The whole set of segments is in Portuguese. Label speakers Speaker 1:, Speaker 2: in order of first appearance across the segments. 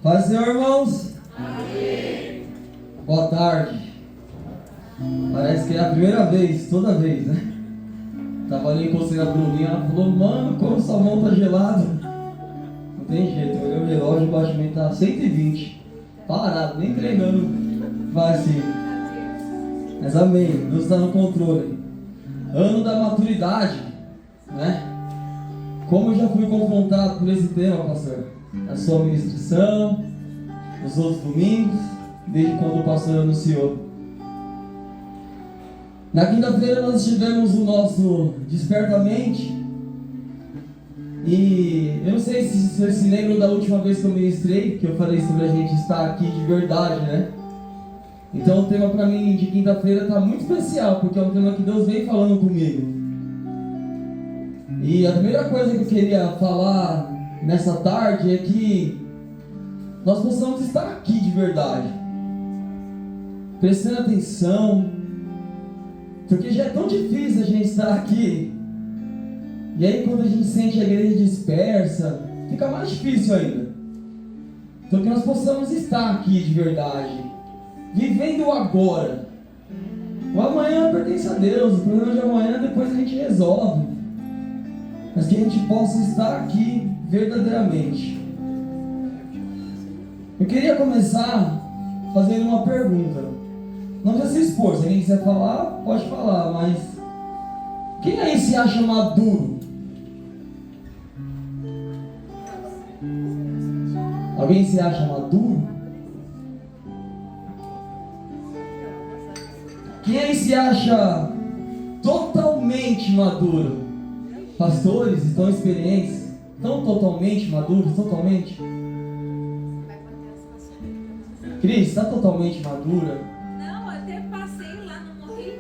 Speaker 1: Paz do Senhor, irmãos. Amém. Boa tarde. Parece que é a primeira vez, toda vez, né? Tava ali encostando a Bruninha, ela falou, mano, como sua mão tá gelada. Não tem jeito, eu olhei o relógio, o batimento tá 120. Parado, nem treinando vai assim. Mas amém, Deus está no controle. Ano da maturidade, né? Como eu já fui confrontado por esse tema, pastor? A sua ministração, os outros domingos, desde quando o pastor anunciou. Na quinta-feira nós tivemos o nosso Despertamente. E eu não sei se vocês se lembram da última vez que eu ministrei, que eu falei sobre a gente estar aqui de verdade, né? Então o tema para mim de quinta-feira está muito especial, porque é um tema que Deus vem falando comigo. E a primeira coisa que eu queria falar nessa tarde é que nós possamos estar aqui de verdade, prestando atenção, porque já é tão difícil a gente estar aqui, e aí quando a gente sente a igreja dispersa, fica mais difícil ainda. Então que nós possamos estar aqui de verdade, vivendo o agora. O amanhã pertence a Deus, o problema de amanhã depois a gente resolve, mas que a gente possa estar aqui verdadeiramente. Eu queria começar fazendo uma pergunta. Não precisa se expor, se alguém quiser falar, pode falar, mas quem aí se acha maduro? Alguém se acha maduro? Quem aí se acha totalmente maduro? Pastores estão experientes, estão totalmente maduros, totalmente? Cris, está totalmente madura?
Speaker 2: Não, eu até passei lá, não morri.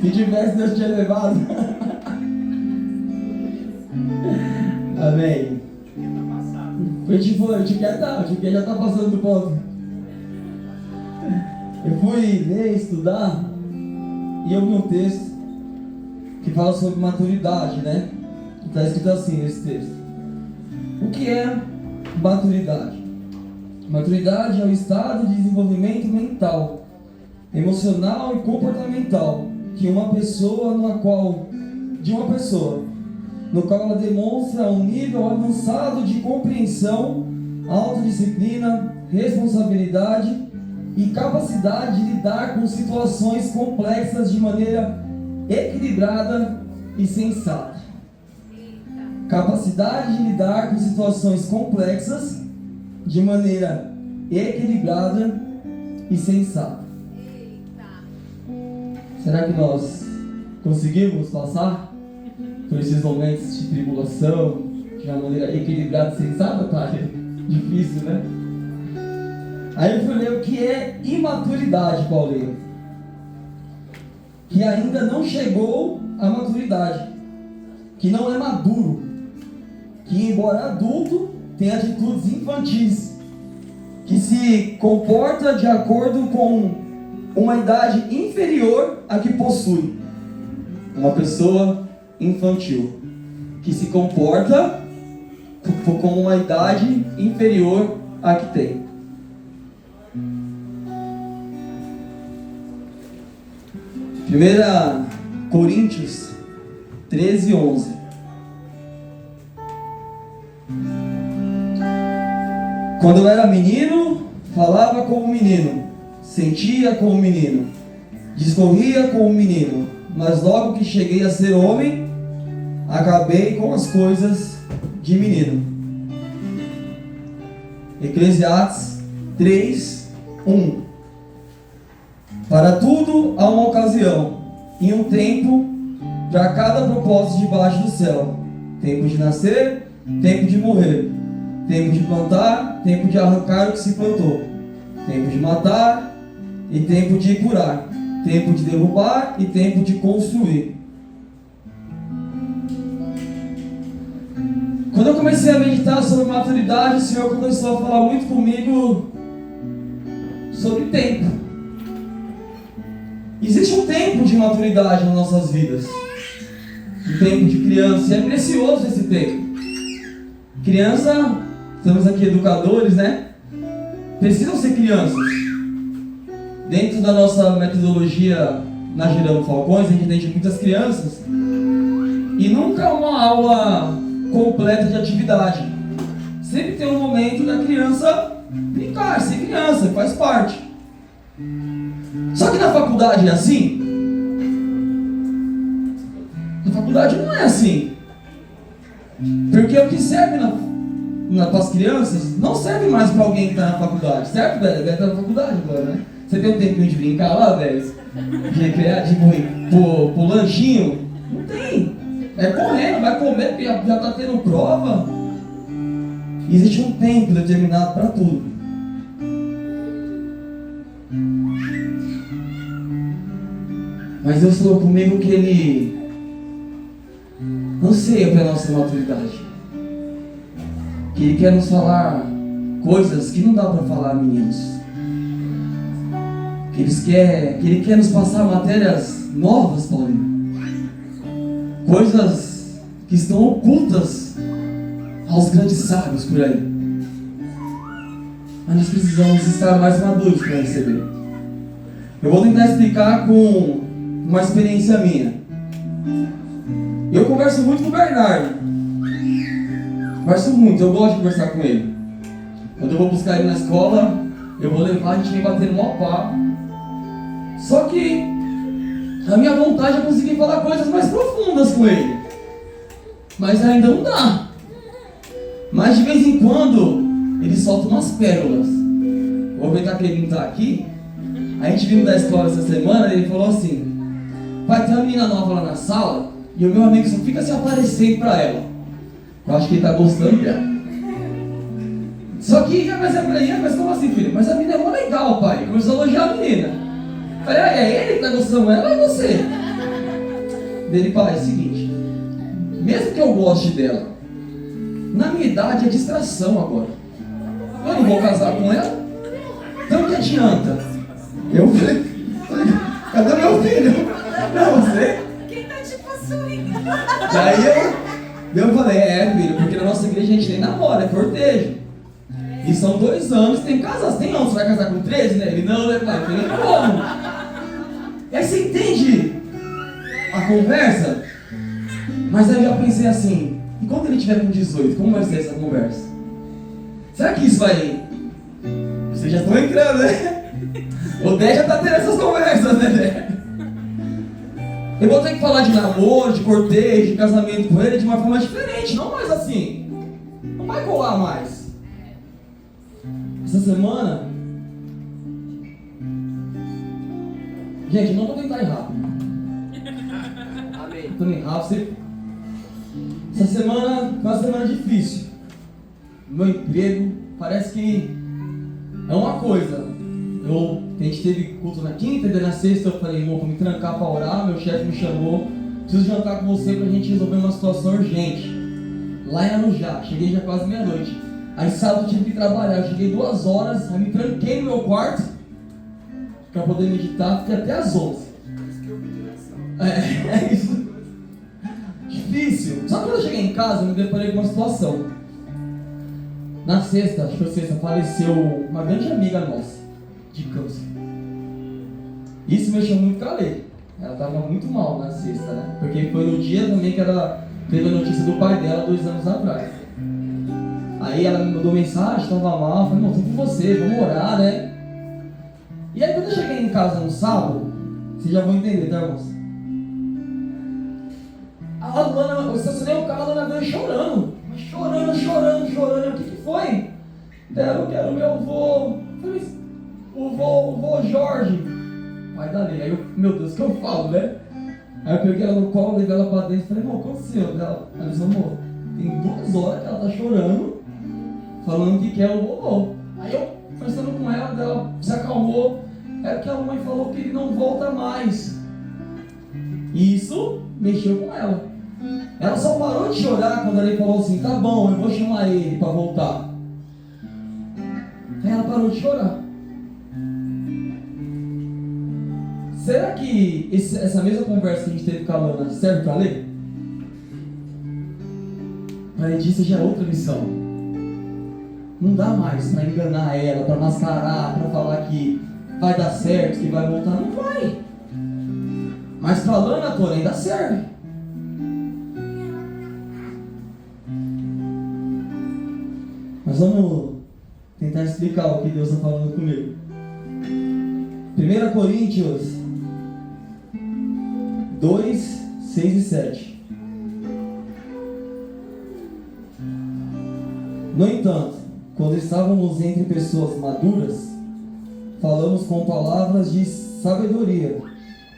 Speaker 1: Se tivesse, Deus tinha levado. Amém. O Tiquinho já está passando do ponto. Eu fui ler, estudar, e eu vi um texto que fala sobre maturidade, né? Está escrito assim nesse texto. O que é maturidade? Maturidade é o estado de desenvolvimento mental, emocional e comportamental de uma pessoa, no qual ela demonstra um nível avançado de compreensão, autodisciplina, responsabilidade e capacidade de lidar com situações complexas de maneira equilibrada e sensata. Capacidade de lidar com situações complexas de maneira equilibrada e sensata. Será que nós conseguimos passar por esses momentos de tribulação de uma maneira equilibrada e sensata? Tá difícil, né? Aí eu fui ler o que é imaturidade, Paulinho. Que ainda não chegou à maturidade, que não é maduro, que embora adulto tem atitudes infantis, que se comporta de acordo com uma idade inferior à que possui. Uma pessoa infantil que se comporta com uma idade inferior à que tem. Primeira Coríntios 13:11. Quando eu era menino, falava como menino, sentia como menino, discorria como menino, mas logo que cheguei a ser homem, acabei com as coisas de menino. Eclesiastes 3:1. Para tudo há uma ocasião e um tempo para cada propósito debaixo do céu. Tempo de nascer, tempo de morrer. Tempo de plantar, tempo de arrancar o que se plantou. Tempo de matar e tempo de curar. Tempo de derrubar e tempo de construir. Quando eu comecei a meditar sobre maturidade, o Senhor começou a falar muito comigo sobre tempo. Existe um tempo de maturidade nas nossas vidas. Um tempo de criança. E é precioso esse tempo. Criança estamos aqui educadores, né? Precisam ser crianças. Dentro da nossa metodologia na Gerando Falcões, a gente atende muitas crianças e nunca é uma aula completa de atividade. Sempre tem um momento da criança brincar, ser criança, faz parte. Só que na faculdade é assim? Na faculdade não é assim. Porque o que serve para as crianças não serve mais para alguém que está na faculdade, certo, velho? Deve estar na faculdade agora, né? Você tem um tempinho de brincar lá, velho? De recrear, de morrer pro lanchinho? Não tem. É correndo, vai comer, porque já está tendo prova. Existe um tempo determinado para tudo. Mas Deus falou comigo que Ele anseia pela nossa maturidade. Que Ele quer nos falar coisas que não dá para falar, meninos. Que Ele quer nos passar matérias novas, Paulinho. Coisas que estão ocultas aos grandes sábios por aí. Mas nós precisamos estar mais maduros para receber. Eu vou tentar explicar com uma experiência minha. Eu converso muito com o Bernardo. Converso muito, eu gosto de conversar com ele. Quando eu vou buscar ele na escola, eu vou levar, a gente vem batendo um maior papo. Só que a minha vontade é conseguir falar coisas mais profundas com ele. Mas ainda não dá. Mas de vez em quando ele solta umas pérolas. Vou aproveitar que ele não está aqui. A gente vindo da escola essa semana, ele falou assim: vai ter uma menina nova lá na sala e o meu amigo só fica se aparecendo pra ela. Eu acho que ele tá gostando dela. Só que, mas como assim, filho? Mas a menina é mó legal, pai. Começou a elogiar a menina. Falei, é ele que tá gostando dela ou é você? Dele, pai, é o seguinte: mesmo que eu goste dela, na minha idade é distração agora. Eu não vou casar com ela, então o que adianta? Eu falei, cadê meu filho? Não, você?
Speaker 2: Quem tá te possuindo?
Speaker 1: Daí eu falei, filho, porque na nossa igreja a gente nem namora, é cortejo. E são 2 anos, tem casas, tem não, você vai casar com 13, né? Ele, não, né, pai? Eu falei, como? E aí você entende a conversa? Mas aí eu já pensei assim, e quando ele tiver com 18, como vai ser essa conversa? Será que isso vai... Vocês já estão entrando, né? O Dé já tá tendo essas conversas, né? Eu vou ter que falar de namoro, de cortejo, de casamento com ele de uma forma diferente, não mais assim. Não vai colar mais. Essa semana... Gente, eu não vou tentar ir rápido. Amém. Tô indo rápido. Essa semana foi uma semana difícil. Meu emprego parece que é uma coisa. A gente teve culto na quinta, e na sexta eu falei, irmão, vou me trancar para orar. Meu chefe me chamou, preciso jantar com você pra gente resolver uma situação urgente. Lá em Arujá, cheguei já quase meia-noite. Aí sábado eu tive que trabalhar, eu cheguei 2 horas, aí me tranquei no meu quarto para poder meditar, fiquei até as 11. É isso. Difícil. Só que quando eu cheguei em casa, eu me deparei com uma situação. Na sexta, acho que foi sexta, faleceu uma grande amiga nossa, de câncer. Isso mexeu muito com a Lê. Ela estava muito mal na sexta, né? Porque foi no dia também que ela teve a notícia do pai dela 2 anos atrás. Aí ela me mandou mensagem, estava mal, eu falei, não, tô com você, vamos orar, né? E aí quando eu cheguei em casa no sábado, vocês já vão entender, tá, irmãos? A Luana, eu estacionei o carro, a Luana veio chorando. O que foi? Eu quero meu vô. O vô Jorge. Pai da Lê. Aí eu, meu Deus, o que eu falo, né? Aí eu peguei ela no colo, levei ela pra dentro e falei, irmão, o que aconteceu? Ela disse, amor, tem 2 horas que ela tá chorando, falando que quer o vovô. Aí eu, conversando com ela, ela se acalmou. É que a mãe falou que ele não volta mais. E isso mexeu com ela. Ela só parou de chorar quando ele falou assim, tá bom, eu vou chamar ele para voltar. Aí ela parou de chorar. Será que essa mesma conversa que a gente teve com a Lana serve para ler? Para ele disso já é outra missão. Não dá mais para enganar ela, para mascarar, para falar que vai dar certo, que vai voltar. Não vai. Mas para Lana, porém, ainda serve. Mas vamos tentar explicar o que Deus está falando comigo. 1 Coríntios 2, 6 e 7. No entanto, quando estávamos entre pessoas maduras, falamos com palavras de sabedoria,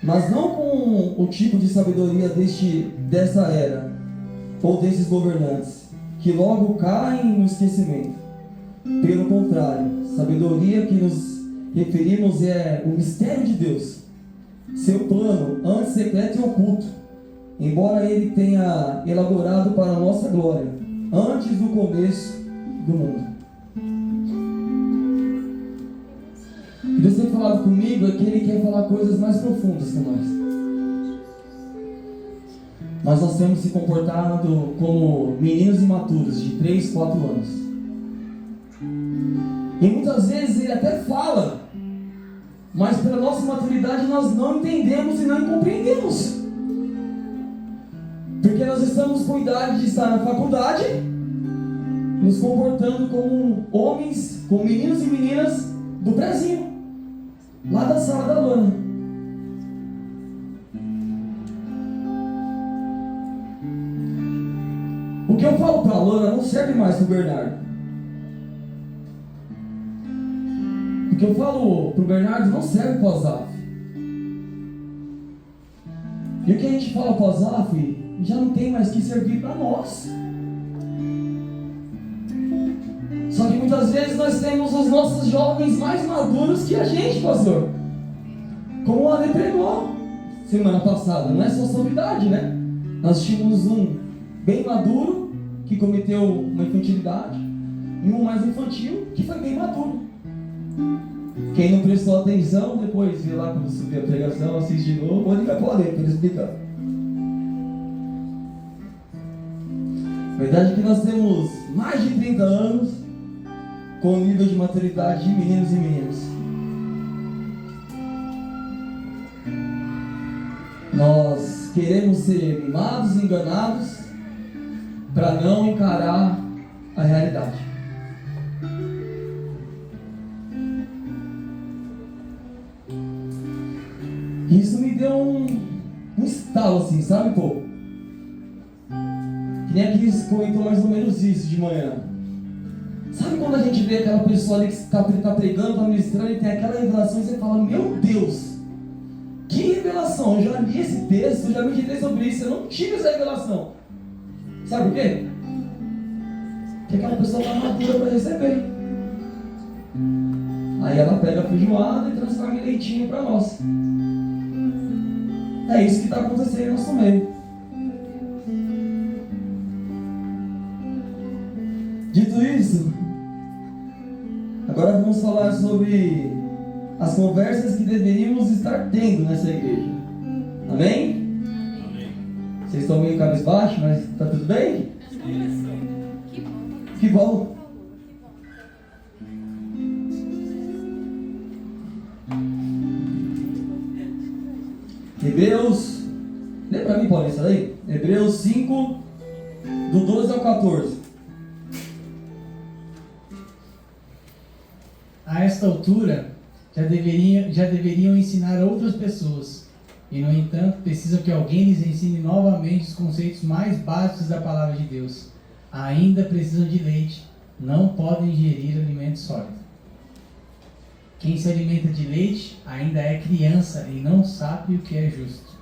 Speaker 1: mas não com o tipo de sabedoria dessa era, ou desses governantes, que logo caem no esquecimento. Pelo contrário, sabedoria que nos referimos é o mistério de Deus, seu plano antes secreto e oculto, embora ele tenha elaborado para a nossa glória, antes do começo do mundo. O que Deus tem falado comigo é que Ele quer falar coisas mais profundas com nós. Mas nós temos se comportado como meninos imaturos de 3, 4 anos. E muitas vezes Ele até fala, mas pela nossa maturidade nós não entendemos e não compreendemos. Porque nós estamos com idade de estar na faculdade, nos comportando como homens, como meninos e meninas do prezinho, lá da sala da Lana. O que eu falo para a Lana não serve mais para o Bernardo. O que eu falo para o Bernardo não serve para o Azaf. E o que a gente fala para o Azaf já não tem mais que servir para nós. Só que muitas vezes nós temos os nossos jovens mais maduros que a gente, pastor. Como o Ale pregou semana passada. Não é só sobre idade, né? Nós tínhamos um bem maduro que cometeu uma infantilidade e um mais infantil que foi bem maduro. Quem não prestou atenção, depois vê lá quando subir a pregação, assiste de novo, ou liga para o Ale para ele explicar. A verdade é que nós temos mais de 30 anos com o nível de maturidade de meninos e meninas. Nós queremos ser mimados e enganados para não encarar a realidade. Isso me deu um estalo assim, sabe, pô? Que nem a Cris comentou mais ou menos isso de manhã. Sabe quando a gente vê aquela pessoa ali que está pregando, está ministrando e tem aquela revelação e você fala, meu Deus, que revelação, eu já li esse texto, eu já meditei sobre isso, eu não tive essa revelação. Sabe por quê? Porque aquela pessoa está madura para receber. Aí ela pega a feijoada e transforma em leitinho para nós. É isso que está acontecendo no nosso meio. Dito isso, agora vamos falar sobre as conversas que deveríamos estar tendo nessa igreja. Amém? Amém. Vocês estão meio cabisbaixo, mas está tudo bem? Que bom. Hebreus, lê para mim, Paulinho, isso daí? Hebreus 5, do 12 ao 14.
Speaker 3: A esta altura, já deveriam ensinar outras pessoas, e no entanto precisam que alguém lhes ensine novamente os conceitos mais básicos da palavra de Deus. Ainda precisam de leite, não podem ingerir alimento sólido. Quem se alimenta de leite ainda é criança e não sabe o que é justo.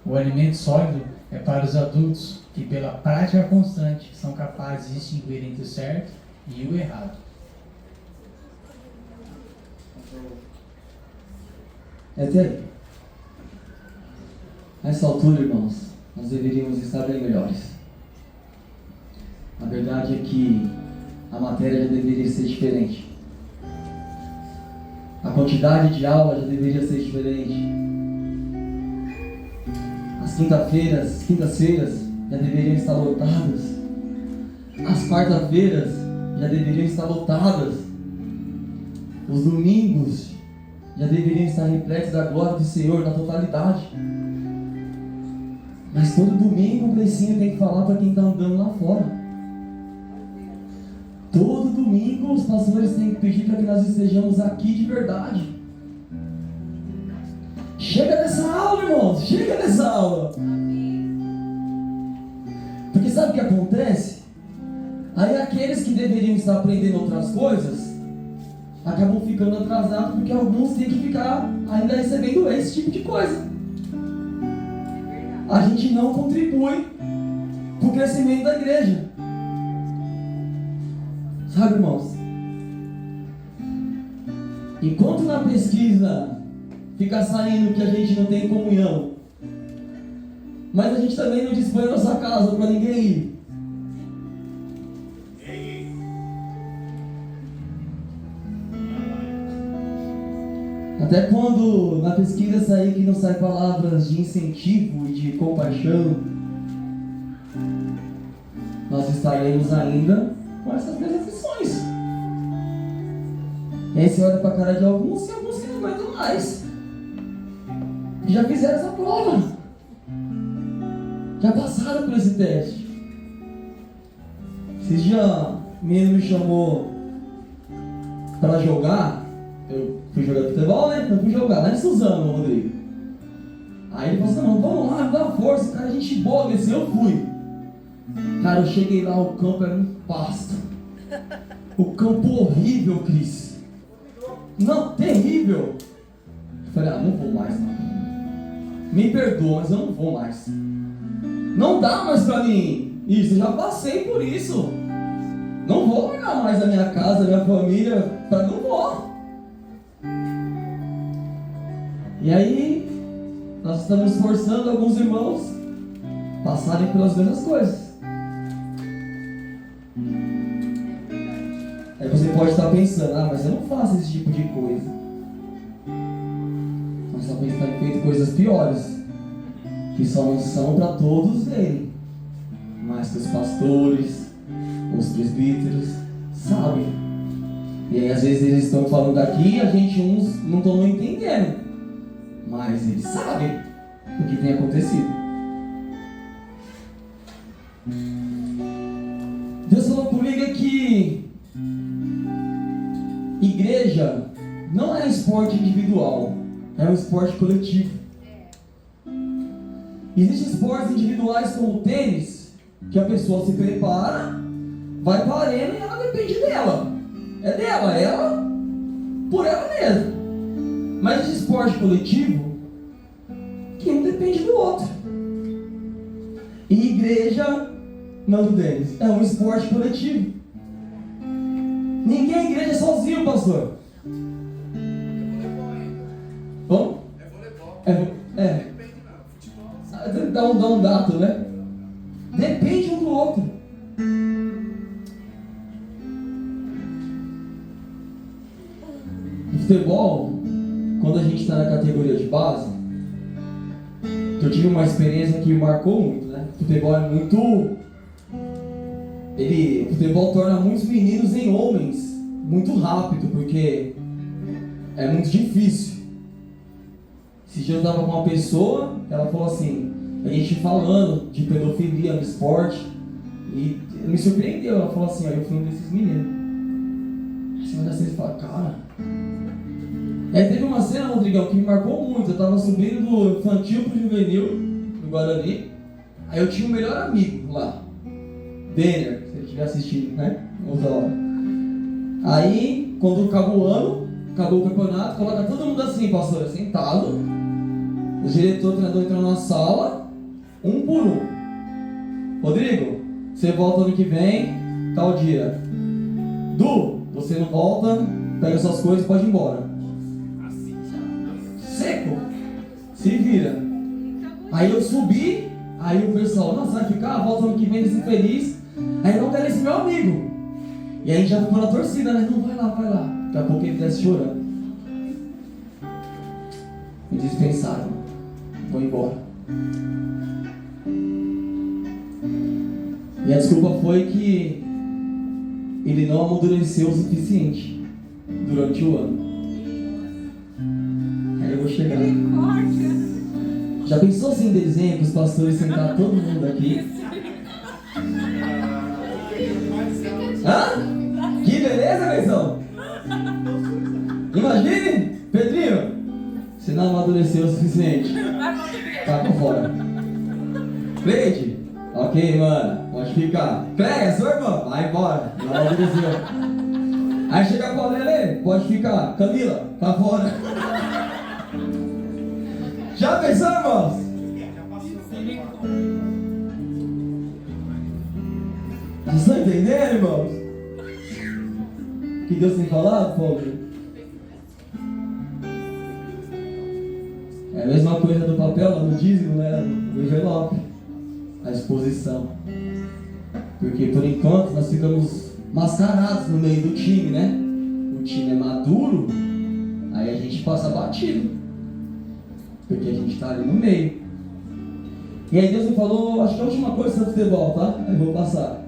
Speaker 3: O alimento sólido é para os adultos, que pela prática constante são capazes de distinguir entre o certo e o errado.
Speaker 1: Até aí. Nessa altura, irmãos, nós deveríamos estar bem melhores. A verdade é que a matéria já deveria ser diferente. A quantidade de aula já deveria ser diferente. As quintas-feiras já deveriam estar lotadas. As quarta-feiras já deveriam estar lotadas. Os domingos já deveriam estar repletos da glória do Senhor na totalidade. Mas todo domingo o Gleicinho tem que falar para quem está andando lá fora. Todo domingo os pastores têm que pedir para que nós estejamos aqui de verdade. Chega dessa aula, irmãos, chega dessa aula. Porque sabe o que acontece? Aí aqueles que deveriam estar aprendendo outras coisas acabam ficando atrasados, porque alguns têm que ficar ainda recebendo esse tipo de coisa. A gente não contribui para o crescimento da igreja. Sabe, irmãos? Enquanto na pesquisa fica saindo que a gente não tem comunhão, mas a gente também não dispõe a nossa casa para ninguém ir. Até quando na pesquisa sair que não sai palavras de incentivo e de compaixão, nós estaremos ainda com essas mesmas lições. E aí você olha para a cara de alguns e alguns que não aguentam mais. Já fizeram essa prova. Já passaram por esse teste. Esses dias o menino me chamou para jogar. Eu fui jogar futebol, né? Eu fui jogar lá em Suzano, Rodrigo. Aí ele falou assim: não, vamos lá, dá força, cara, a gente boa desse. Eu fui. Cara, eu cheguei lá, o campo era um pasto. O campo horrível, Cris. Não, terrível. Eu falei: não vou mais, não. Me perdoa, mas eu não vou mais. Não dá mais pra mim. Isso, eu já passei por isso. Não vou largar mais a minha casa, a minha família. Não vou. E aí, nós estamos forçando alguns irmãos a passarem pelas mesmas coisas. Aí você pode estar pensando: mas eu não faço esse tipo de coisa. Mas talvez tenha feito coisas piores, que só não são para todos verem, mas que os pastores, os presbíteros sabem. E aí às vezes eles estão falando daqui e a gente uns não estão entendendo, mas eles sabem o que tem acontecido. Deus falou comigo que igreja não é esporte individual, é um esporte coletivo. Existem esportes individuais como o tênis, que a pessoa se prepara, vai para a arena e ela depende dela. É dela, ela por ela mesma. Mas existe esporte coletivo que um depende do outro. E igreja, não, Denis, é um esporte coletivo. Ninguém é igreja sozinho, pastor. Bom? É. Dá um dado, né? Depende um do outro. No futebol, quando a gente está na categoria de base, eu tive uma experiência que me marcou muito, né? O futebol é muito... O futebol torna muitos meninos em homens muito rápido, porque é muito difícil. Esse dia eu estava com uma pessoa, ela falou assim, a gente falando de pedofilia no esporte, e me surpreendeu. Ela falou assim: eu fui um desses meninos. Aí você olha assim e fala: cara. Aí teve uma cena, Rodrigão, que me marcou muito. Eu estava subindo do infantil pro juvenil, no Guarani. Aí eu tinha um melhor amigo lá, Denner, se ele estiver assistindo, né? Outra hora. Aí, quando acabou o ano, acabou o campeonato, coloca todo mundo assim, pastor, sentado. O diretor, o treinador entrou na sala, um por um. Rodrigo, você volta ano que vem, tal dia. Du, você não volta, pega suas coisas e pode ir embora. Seco. Se vira. Aí eu subi, aí o pessoal: nossa, vai ficar? Volta ano que vem, desse feliz. Aí não quero esse meu amigo. E aí a gente já ficou na torcida, né? Não, vai lá, vai lá. Daqui a pouco ele desce chorando. Me dispensaram. Vou embora. E a desculpa foi que ele não amadureceu o suficiente durante o ano. Aí eu vou chegar.
Speaker 2: Misericórdia.
Speaker 1: Já pensou assim, desenho, os pastores sentar todo mundo aqui? Hã? Que beleza, Beizão? Imagine, Pedrinho, você não amadureceu o suficiente. Tá por fora. Cleide, ok, mano, pode ficar. Cleia, sua irmã, vai embora, não amadureceu. Aí chega a Paulinha, pode ficar. Camila, tá fora. Já pensou, irmãos? Vocês estão entendendo, irmãos? O que Deus tem falado, Paulo? É a mesma coisa do papel lá no dízimo, né? No envelope. A exposição. Porque por enquanto nós ficamos mascarados no meio do time, né? O time é maduro, aí a gente passa batido. Porque a gente está ali no meio. E aí Deus me falou, acho que a última coisa sobre futebol, tá? Aí eu vou passar.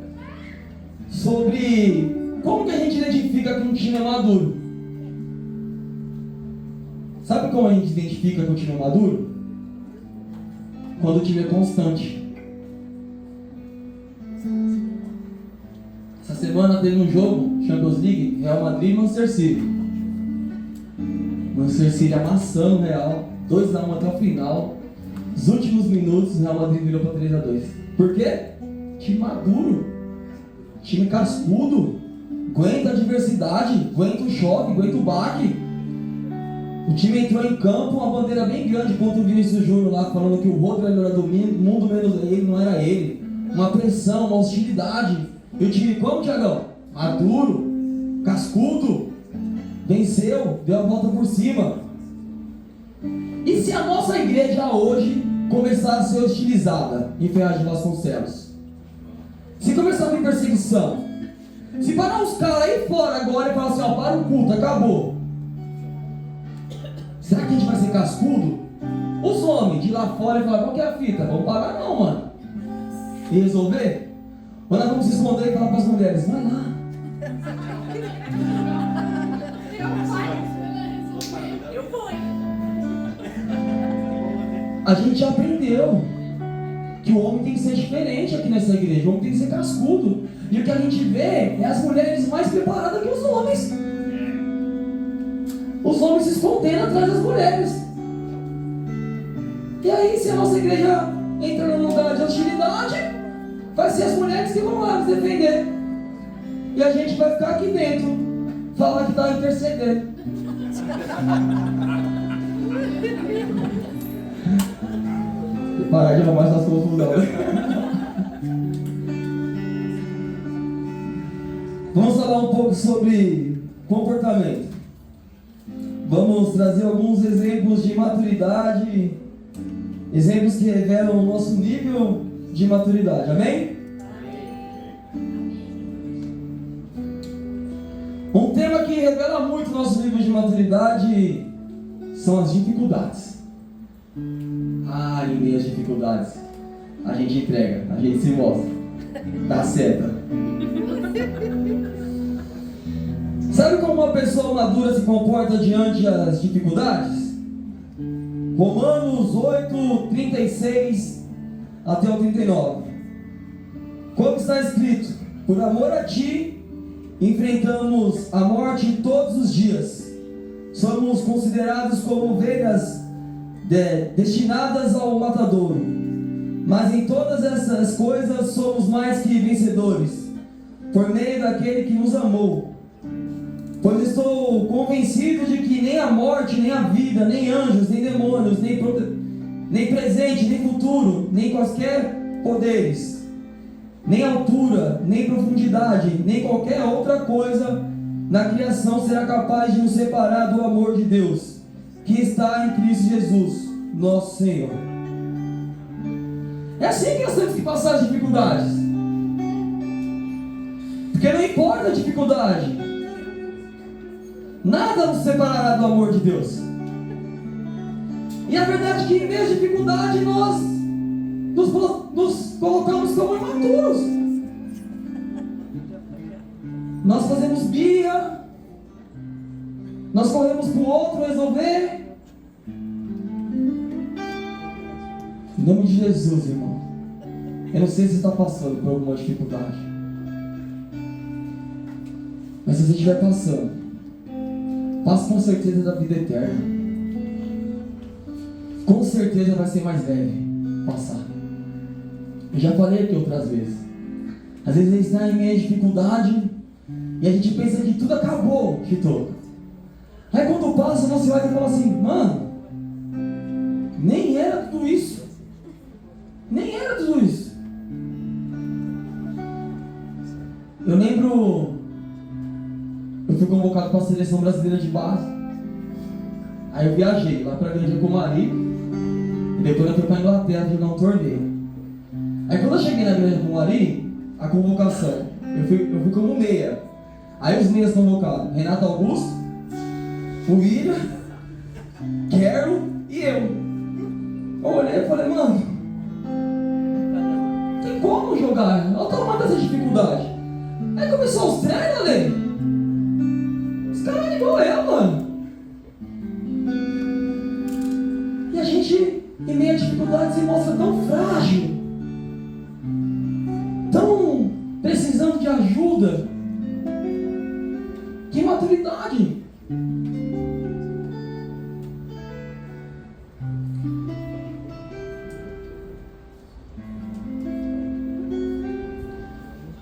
Speaker 1: Sobre como que a gente identifica que um time é maduro. Sabe como a gente identifica que um time é maduro? Quando o time é constante. Essa semana teve um jogo, Champions League, Real Madrid e Manchester City. Manchester City amassando o Real, 2-1 até o final. Nos últimos minutos, o Real Madrid virou para 3-2. Por quê? Time maduro, time cascudo, aguenta a adversidade, aguenta o choque, aguenta o baque. O time entrou em campo, uma bandeira bem grande contra o Vinícius Júnior lá, falando que o Rodrigo era melhor do mundo, menos ele, não era ele. Uma pressão, uma hostilidade. E o time como, Thiagão? Maduro, cascudo, venceu, deu a volta por cima. E se a nossa igreja hoje começar a ser hostilizada em Ferraz de Vasconcelos? Se começar a vir perseguição? Se parar os caras aí fora agora e falar assim, ó, para o culto, acabou. Será que a gente vai ser cascudo? Os homens de lá fora e falar, qual que é a fita? Vamos parar não, mano. E resolver? Ou nós vamos se esconder e falar para as mulheres, vai lá.
Speaker 2: Eu vou.
Speaker 1: A gente já aprendeu que o homem tem que ser diferente aqui nessa igreja. O homem tem que ser cascudo. E o que a gente vê é as mulheres mais preparadas que os homens. Os homens se escondendo atrás das mulheres. E aí, se a nossa igreja entra num lugar de hostilidade, vai ser as mulheres que vão lá nos defender. E a gente vai ficar aqui dentro, falar que está intercedendo. Parar de arrumar essas confusões. Vamos falar um pouco sobre comportamento. Vamos trazer alguns exemplos de maturidade, exemplos que revelam o nosso nível de maturidade. Amém? Um tema que revela muito o nosso nível de maturidade são as dificuldades. Em meio às dificuldades, a gente entrega, a gente se mostra, dá seta. Sabe como uma pessoa madura se comporta diante das dificuldades? Romanos 8, 36 até o 39. Como está escrito, por amor a ti, enfrentamos a morte todos os dias. Somos considerados como ovelhas destinadas ao matadouro. Mas em todas essas coisas somos mais que vencedores, por meio daquele que nos amou. Pois estou convencido de que nem a morte, nem a vida, nem anjos, nem demônios, nem presente, nem futuro, nem quaisquer poderes, nem altura, nem profundidade, nem qualquer outra coisa na criação será capaz de nos separar do amor de Deus, que está em Cristo Jesus, nosso Senhor. É assim que nós temos que passar as dificuldades. Porque não importa a dificuldade, nada nos separará do amor de Deus. E a verdade é que em meio à dificuldade nós nos colocamos como imaturos. nós fazemos birra, nós corremos para o outro resolver. Em nome de Jesus, irmão. Eu não sei se você está passando por alguma dificuldade, mas se você estiver passando, passe com certeza da vida eterna. Com certeza vai ser mais leve passar. Eu já falei aqui outras vezes. Às vezes a gente está em meio à dificuldade e a gente pensa que tudo acabou que toca. Aí quando passa, você olha e fala assim: mano, nem era tudo isso. Nem era tudo isso. Eu lembro, eu fui convocado para a seleção brasileira de base. Aí eu viajei lá para a Grande Comari e depois eu fui para a Inglaterra jogar um torneio. Aí quando eu cheguei na Grande Comari, a convocação, eu fui como meia. Aí os meias convocados: Renato Augusto, o William, Quero e eu. Eu olhei e falei: mano, tem como jogar? Olha o tamanho dessa dificuldade. Aí começou os treinos, né? Os caras eram igual eu, mano. E a gente, em meio à dificuldade, se mostra tão frágil, tão precisando de ajuda. Que maturidade!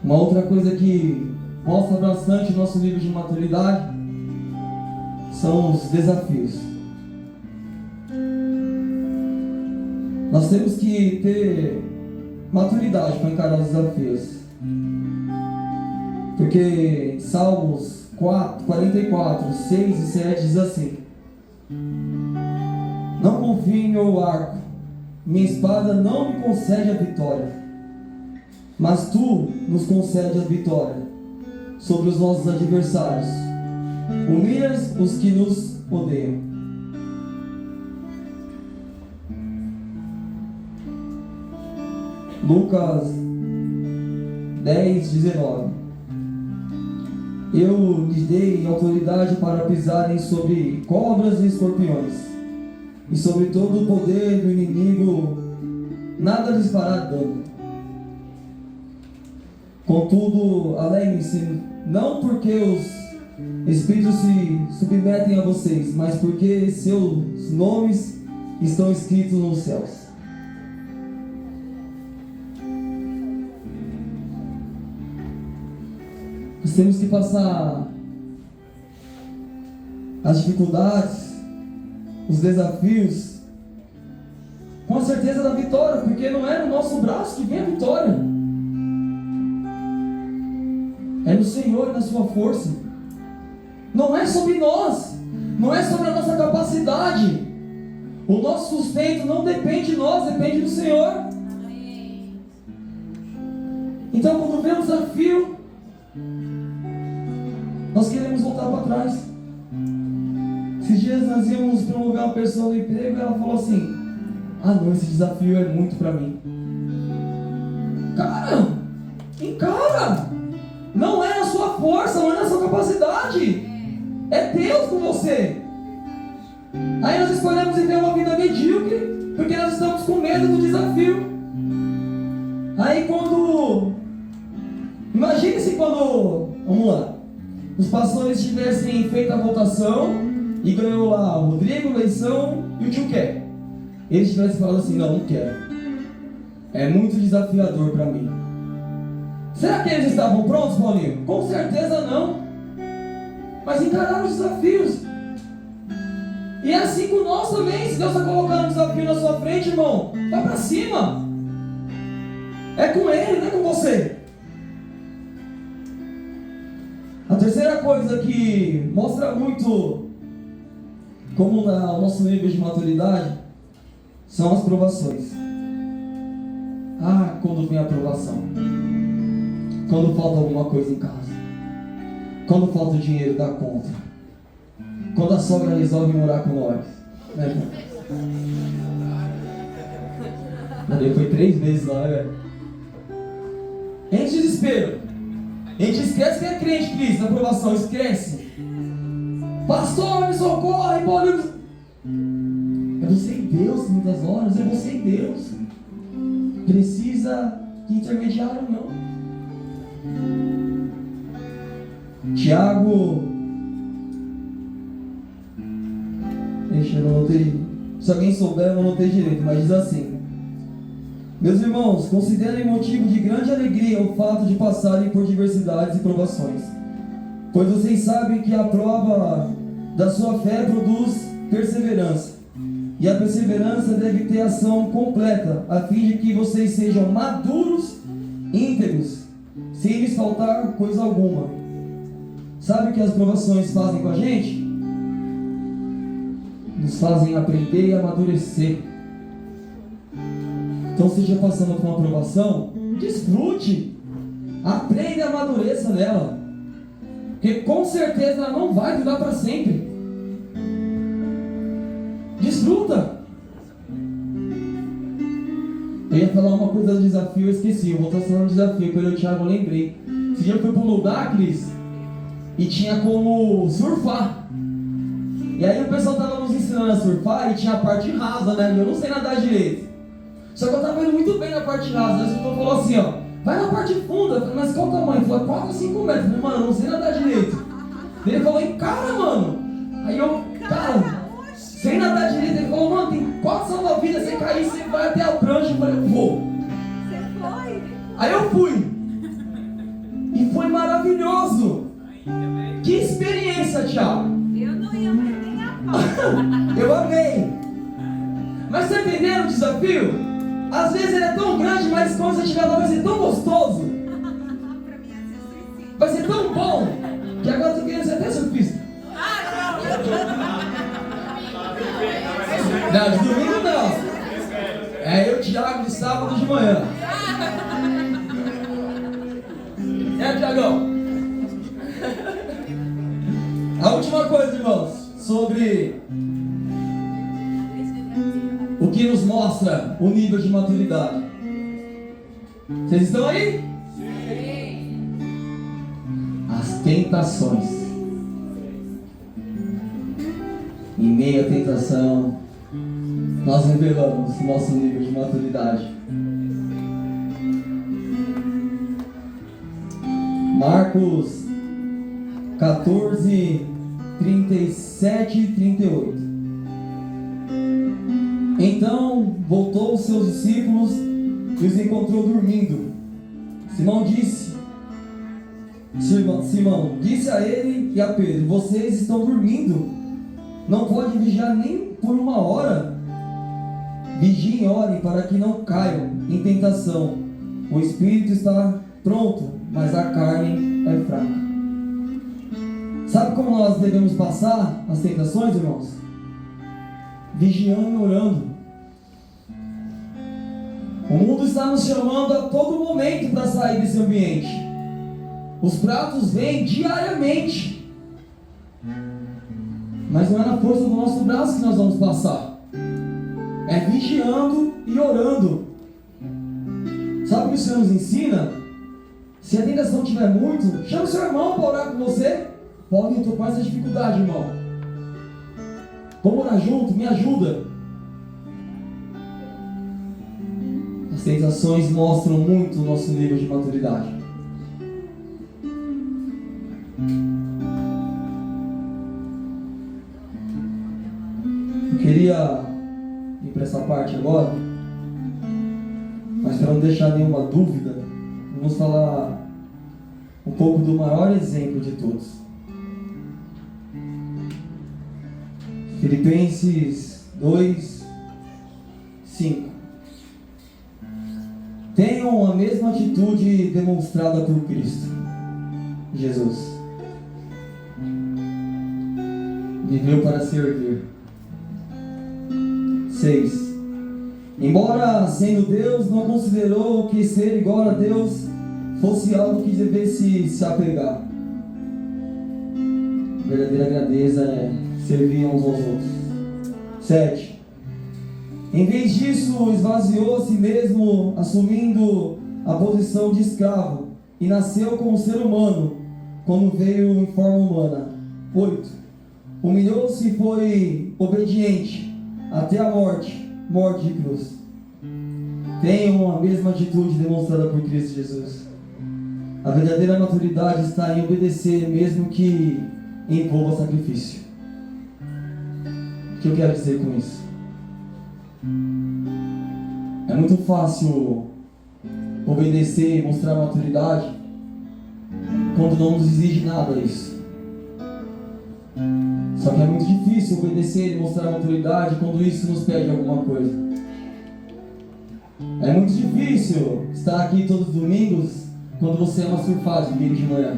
Speaker 1: Uma outra coisa que mostra bastante o nosso nível de maturidade são os desafios. Nós temos que ter maturidade para encarar os desafios. Porque em Salmos 44, 6 e 7 diz assim: não confie em meu arco, minha espada não me concede a vitória, mas tu nos concede a vitória sobre os nossos adversários. Humilhas os que nos odeiam. Lucas 10, 19. Eu lhes dei autoridade para pisarem sobre cobras e escorpiões, e sobre todo o poder do inimigo nada lhes fará dano. Contudo, alegrem-se, não porque os espíritos se submetem a vocês, mas porque seus nomes estão escritos nos céus. Nós temos que passar as dificuldades, os desafios, com a certeza da vitória, porque não é no nosso braço que vem a vitória. É no Senhor e na sua força. Não é sobre nós, não é sobre a nossa capacidade. O nosso sustento não depende de nós, depende do Senhor. Então, quando vem um desafio, nós queremos voltar para trás. Esses dias nós íamos promover uma pessoa no emprego e ela falou assim: ah não, esse desafio é muito para mim. Cara, encara! Não é na sua força, não é na sua capacidade. É Deus com você. Aí nós escolhemos viver uma vida medíocre porque nós estamos com medo do desafio. Aí quando... imagine se quando... vamos lá. Os pastores tivessem feito a votação e ganhou lá o Rodrigo, Leição e o tio quer. Eles tivessem falado assim: não quero. É muito desafiador para mim. Será que eles estavam prontos, Paulinho? Com certeza não. Mas encararam os desafios. E é assim com nós também. Se Deus está colocando um desafio na sua frente, irmão, vai para cima. É com Ele, não é com você. A terceira coisa que mostra muito como o nosso nível de maturidade são as provações. Ah, quando vem a provação, quando falta alguma coisa em casa, quando falta o dinheiro da conta, quando a sogra resolve morar com nós, né, irmão? Mas foi 3 meses lá, velho. Em desespero. A gente esquece que é crente, Cristo, na aprovação, esquece. Pastor, me socorre, Paulo. É você e Deus, muitas horas, é você e Deus. Precisa de intermediário, não. Tiago, deixa eu não anotei. Se alguém souber, eu não anotei direito, mas diz assim: meus irmãos, considerem motivo de grande alegria o fato de passarem por diversidades e provações, pois vocês sabem que a prova da sua fé produz perseverança, e a perseverança deve ter ação completa, a fim de que vocês sejam maduros, íntegros, sem lhes faltar coisa alguma. Sabe o que as provações fazem com a gente? Nos fazem aprender e amadurecer. Então, seja passando por uma provação, desfrute, aprenda e amadureça nela, porque com certeza ela não vai durar para sempre. Desfruta. Eu ia falar uma coisa do desafio, eu esqueci. Eu vou estar falando do desafio, quando eu Thiago, eu lembrei. Esse dia eu fui para um lugar, Cris, e tinha como surfar. E aí o pessoal estava nos ensinando a surfar e tinha a parte rasa, né? E eu não sei nadar direito. Só que eu estava indo muito bem na parte rasa. Aí o instrutor falou assim, ó, vai na parte funda. Eu falei, mas qual o tamanho? Ele falou, 4 ou 5 metros. Eu falei, mano, eu não sei nadar direito. Ele falou, encara, mano. Aí eu, cara, sem nadar direito. Ele falou, mano, tem 4 salva-vidas. Você cair, você vai até a prancha. Eu falei, eu vou.
Speaker 2: Você foi?
Speaker 1: Aí eu fui. E foi maravilhoso. Que experiência, Thiago.
Speaker 2: Eu não ia mais nem a pau.
Speaker 1: Eu amei. Mas você entendeu o desafio? Às vezes ele é tão grande, mas quando você estiver lá vai ser tão gostoso.
Speaker 2: Pra mim é suicídio.
Speaker 1: Vai ser tão bom. Que agora eu tô querendo ser até surfista. Não, de domingo não. É eu, Thiago, de sábado de manhã. É, Thiagão. A última coisa, irmãos, sobre o que nos mostra o nível de maturidade. Vocês estão aí?
Speaker 2: Sim.
Speaker 1: As tentações. Em meio à tentação, nós revelamos o nosso nível de maturidade. Marcos 14, 37 e 38. Então voltou os seus discípulos e os encontrou dormindo. Simão disse a ele e a Pedro: vocês estão dormindo? Não podem vigiar nem por 1 hora? Vigiem e orem para que não caiam em tentação. O espírito está pronto, mas a carne é fraca. Sabe como nós devemos passar as tentações, irmãos? Vigiando e orando. O mundo está nos chamando a todo momento para sair desse ambiente. Os pratos vêm diariamente. Mas não é na força do nosso braço que nós vamos passar. É vigiando e orando. Sabe o que o Senhor nos ensina? Se a tentação tiver muito, chama o seu irmão para orar com você. Paulinho, eu estou com essa dificuldade, irmão. Vamos orar junto, me ajuda. As tentações mostram muito o nosso nível de maturidade. Eu queria ir para essa parte agora, mas para não deixar nenhuma dúvida, vamos falar um pouco do maior exemplo de todos. Filipenses 2, 5. Tenham a mesma atitude demonstrada por Cristo Jesus. Viveu para servir. 6. Embora sendo Deus, não considerou que ser igual a Deus fosse algo que devesse se apegar. A verdadeira grandeza é servir uns aos outros. 7. Em vez disso, esvaziou a si mesmo, assumindo a posição de escravo, e nasceu como ser humano, quando veio em forma humana. 8. Humilhou-se e foi obediente até a morte, morte de cruz. Tenham a mesma atitude demonstrada por Cristo Jesus. A verdadeira maturidade está em obedecer, mesmo que envolva sacrifício. O que eu quero dizer com isso? É muito fácil obedecer e mostrar maturidade quando não nos exige nada isso. Só que é muito difícil obedecer e mostrar maturidade quando isso nos pede alguma coisa. É muito difícil estar aqui todos os domingos quando você ama surfar de domingo de manhã.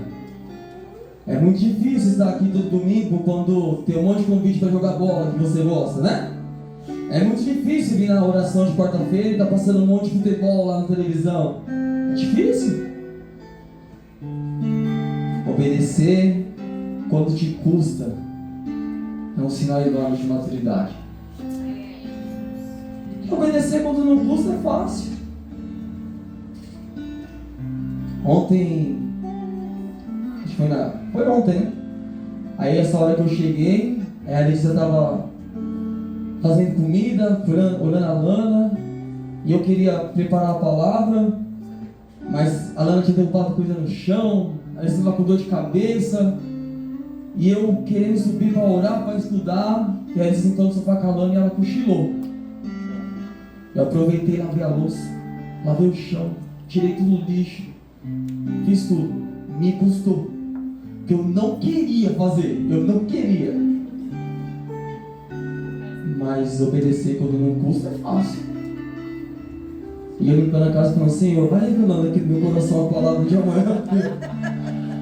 Speaker 1: É muito difícil estar aqui todo domingo quando tem um monte de convite para jogar bola que você gosta, né? É muito difícil vir na oração de quarta-feira e tá passando um monte de futebol lá na televisão. É difícil. Obedecer quando te custa é um sinal enorme de maturidade. Obedecer quando não custa é fácil. Ontem, acho que foi ontem, né? Aí essa hora que eu cheguei, a Alicia estava fazendo comida, olhando a Lana, e eu queria preparar a palavra, mas a Lana tinha derrubado coisa no chão, aí ela estava com dor de cabeça, e eu querendo subir para orar, para estudar, e aí ela sentou no sofá com a Lana e ela cochilou. Eu aproveitei, lavei a louça, lavei o chão, tirei tudo do lixo, fiz tudo. Me custou, que eu não queria fazer, mas obedecer quando não custa é fácil. E eu limpando a casa falando: Senhor, vai revelando aqui no meu coração a palavra de amanhã.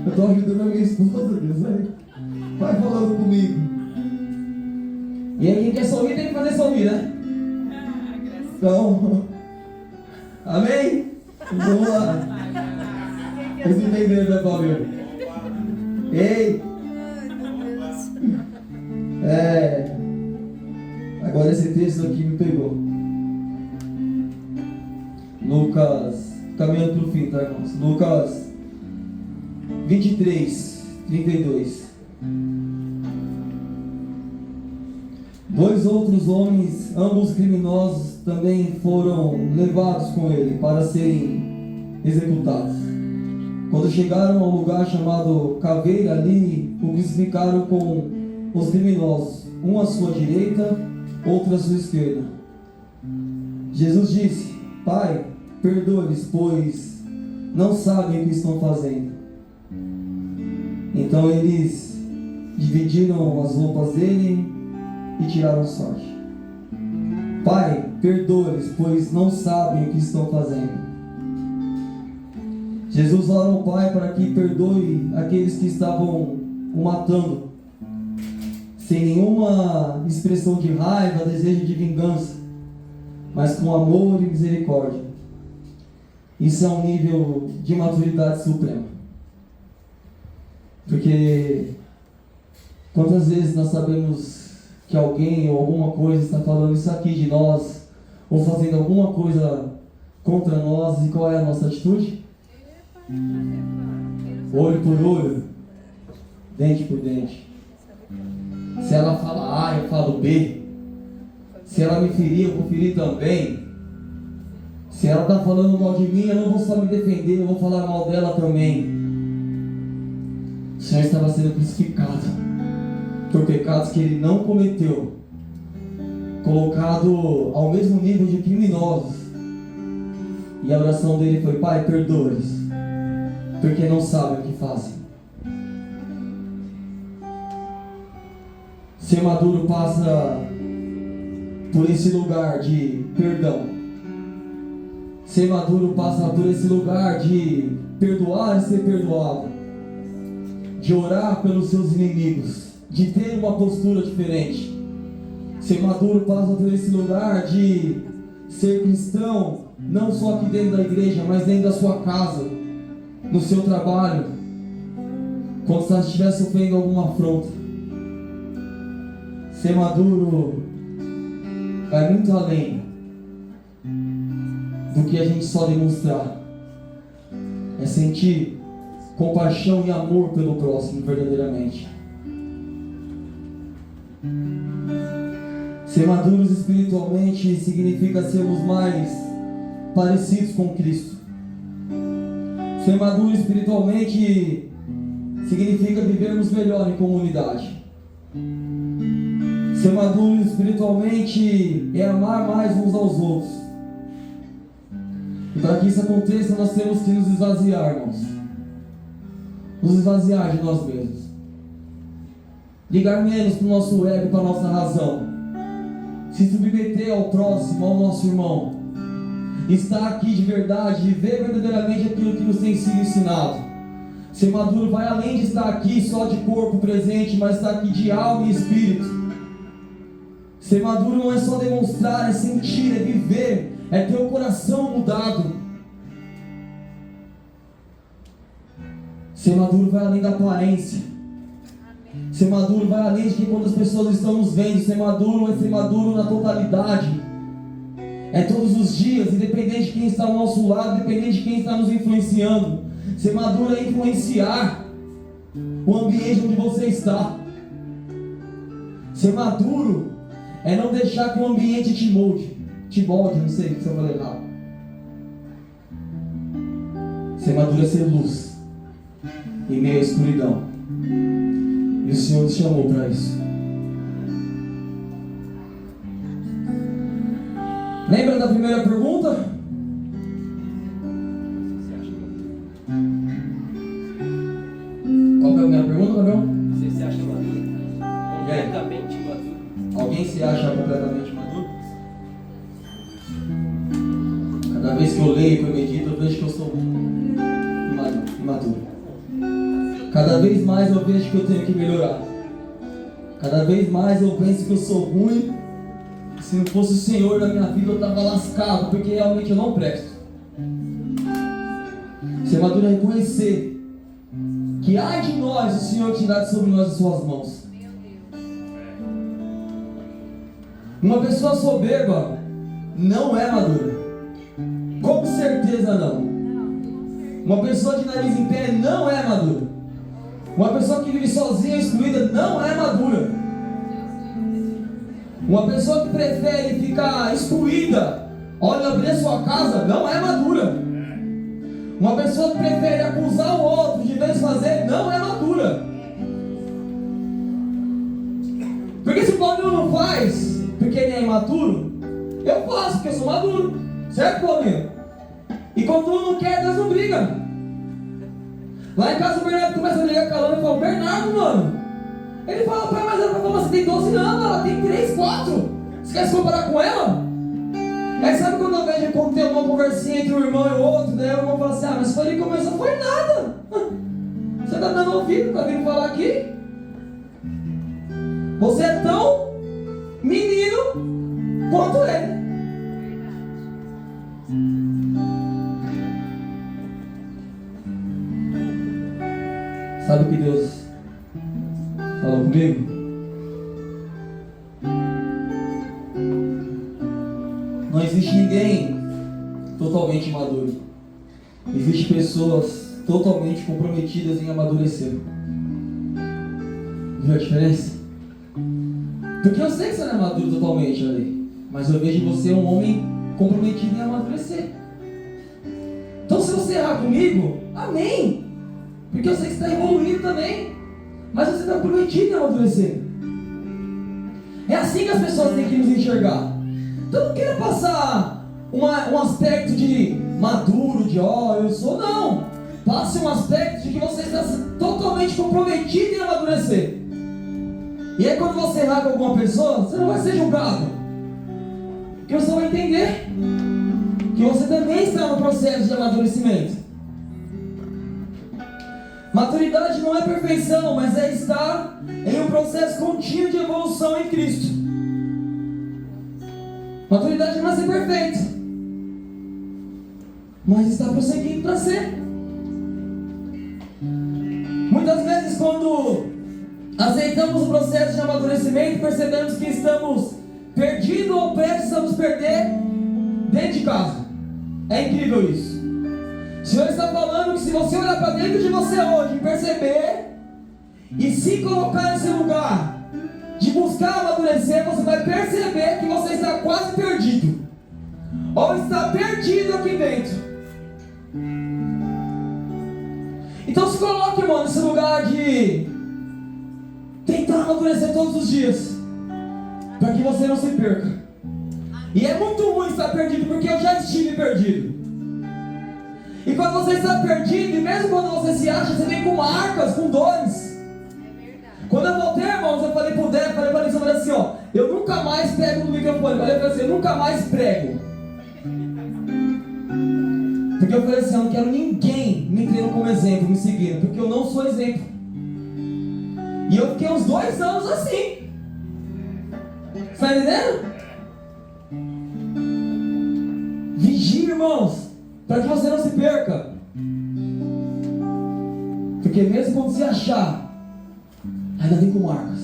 Speaker 1: Eu estou ajudando a minha esposa, Deus, vai falando comigo. E aí quem quer sorrir tem que fazer sorrir, né? Então, amém? Vamos lá. Vocês entenderam, né, Paulinho? Ei! Agora esse texto aqui me pegou. Lucas, caminhando para o fim, tá, irmãos? Lucas 23, 32. 2 outros homens, ambos criminosos, também foram levados com ele para serem executados. Quando chegaram ao lugar chamado Caveira, ali o crucificaram com os criminosos, um à sua direita, outro à sua esquerda. Jesus disse: Pai, perdoe-lhes, pois não sabem o que estão fazendo. Então eles dividiram as roupas dele e tiraram sorte. Pai, perdoe-lhes, pois não sabem o que estão fazendo. Jesus ora ao Pai para que perdoe aqueles que estavam o matando, sem nenhuma expressão de raiva, desejo de vingança, mas com amor e misericórdia. Isso é um nível de maturidade suprema. Porque quantas vezes nós sabemos que alguém ou alguma coisa está falando isso aqui de nós, ou fazendo alguma coisa contra nós, e qual é a nossa atitude? Olho por olho, dente por dente. Se ela fala A, eu falo B. Se ela me ferir, eu vou ferir também. Se ela está falando mal de mim, eu não vou só me defender, eu vou falar mal dela também. O Senhor estava sendo crucificado por pecados que ele não cometeu, colocado ao mesmo nível de criminosos. E a oração dele foi: Pai, perdoa-lhes, porque não sabem o que fazem. Ser maduro passa por esse lugar de perdão. Ser maduro passa por esse lugar de perdoar e ser perdoado, de orar pelos seus inimigos, de ter uma postura diferente. Ser maduro passa por esse lugar de ser cristão, não só aqui dentro da igreja, mas dentro da sua casa, no seu trabalho, quando você estiver sofrendo alguma afronta. Ser maduro vai muito além do que a gente só demonstrar. é sentir compaixão e amor pelo próximo verdadeiramente. Ser maduros espiritualmente significa sermos mais parecidos com Cristo. Ser maduro espiritualmente significa vivermos melhor em comunidade. Ser maduro espiritualmente é amar mais uns aos outros. E para que isso aconteça, nós temos que nos esvaziar, irmãos. Nos esvaziar de nós mesmos. Ligar menos para o nosso ego e para a nossa razão. Se submeter ao próximo, ao nosso irmão. Estar aqui de verdade, viver verdadeiramente aquilo que nos tem sido ensinado. Ser maduro vai além de estar aqui só de corpo presente, mas estar aqui de alma e espírito. Ser maduro não é só demonstrar, é sentir, é viver, é ter o coração mudado. Ser maduro vai além da aparência. Ser maduro vai além de que quando as pessoas estão nos vendo. Ser maduro é ser maduro na totalidade. É todos os dias, independente de quem está ao nosso lado, independente de quem está nos influenciando. Ser maduro é influenciar o ambiente onde você está. Ser maduro é não deixar que o ambiente te molde. Te molde, não sei se eu falei errado. Ser maduro é ser luz em meio à escuridão. E o Senhor nos chamou para isso. Lembra da primeira pergunta? Qual que é a minha pergunta, Gabriel?
Speaker 4: Você se acha maduro? Completamente maduro?
Speaker 1: Alguém se acha completamente maduro? Cada vez que eu leio e eu medito, eu vejo que eu sou imaturo. Cada vez mais eu vejo que eu tenho que melhorar. Cada vez mais eu penso que eu sou ruim. Se não fosse o Senhor na minha vida, eu estava lascado, porque realmente eu não presto. Ser maduro é reconhecer que ai de nós, o Senhor tirar sobre nós as suas mãos. Uma pessoa soberba não é madura. Com certeza não. Uma pessoa de nariz em pé não é madura. Uma pessoa que vive sozinha, excluída, não é madura. Uma pessoa que prefere ficar excluída, olha, abrir a sua casa, não é madura. Uma pessoa que prefere acusar o outro de vez fazer, não é madura. Porque se o Paulinho não faz, porque ele é imaturo, eu faço, porque eu sou maduro. Certo, Paulinho? E quando um não quer, Deus não briga. Lá em casa o Bernardo começa a brigar com a Lana e fala: Bernardo, mano. Ele fala: pai, mas ela falou, você tem 12 anos, ela tem 3, 4. Você quer se comparar com ela? Aí sabe quando eu vejo quando tem uma conversinha entre um irmão e o outro, daí o irmão fala assim: mas foi ele que começou, foi nada. Você está dando ouvido, está vindo falar aqui? Você é tão menino quanto ele. Sabe o que Deus falou comigo? Não existe ninguém totalmente maduro. Existem pessoas totalmente comprometidas em amadurecer. Viu a diferença? Porque eu sei que você não é maduro totalmente ali, mas eu vejo em você um homem comprometido em amadurecer. Então se você errar comigo, amém, porque eu sei que você está evoluindo também, mas você está comprometido em amadurecer. É assim que as pessoas têm que nos enxergar. Então não queira passar um aspecto de maduro, de eu sou, não. Passe um aspecto de que você está totalmente comprometido em amadurecer. E aí quando você errar com alguma pessoa, você não vai ser julgado, porque você vai entender que você também está no processo de amadurecimento. Maturidade não é perfeição, mas é estar em um processo contínuo de evolução em Cristo. Maturidade não é ser perfeito, mas está prosseguindo para ser. Muitas vezes quando aceitamos o processo de amadurecimento, percebemos que estamos perdidos ou prestes a nos perder dentro de casa. É incrível isso. O Senhor está falando que se você olhar para dentro de você hoje e perceber e se colocar nesse lugar de buscar amadurecer, você vai perceber que você está quase perdido, ou está perdido aqui dentro. Então se coloque, irmão, nesse lugar de tentar amadurecer todos os dias, para que você não se perca. E é muito ruim estar perdido, porque eu já estive perdido. E quando você está perdido, e mesmo quando você se acha, você vem com marcas, com dores. Quando eu voltei, irmãos, eu falei pro Débora, falei pra Alissa, falei assim, ó, eu nunca mais pego no microfone. Eu falei assim, eu nunca mais prego. Porque eu falei assim, eu não quero ninguém me tendo como exemplo, me seguindo, porque eu não sou exemplo. E eu fiquei uns 2 anos assim. Está entendendo? Vigie, irmãos, para que você não se perca. Porque mesmo quando se achar, ainda vem com marcas.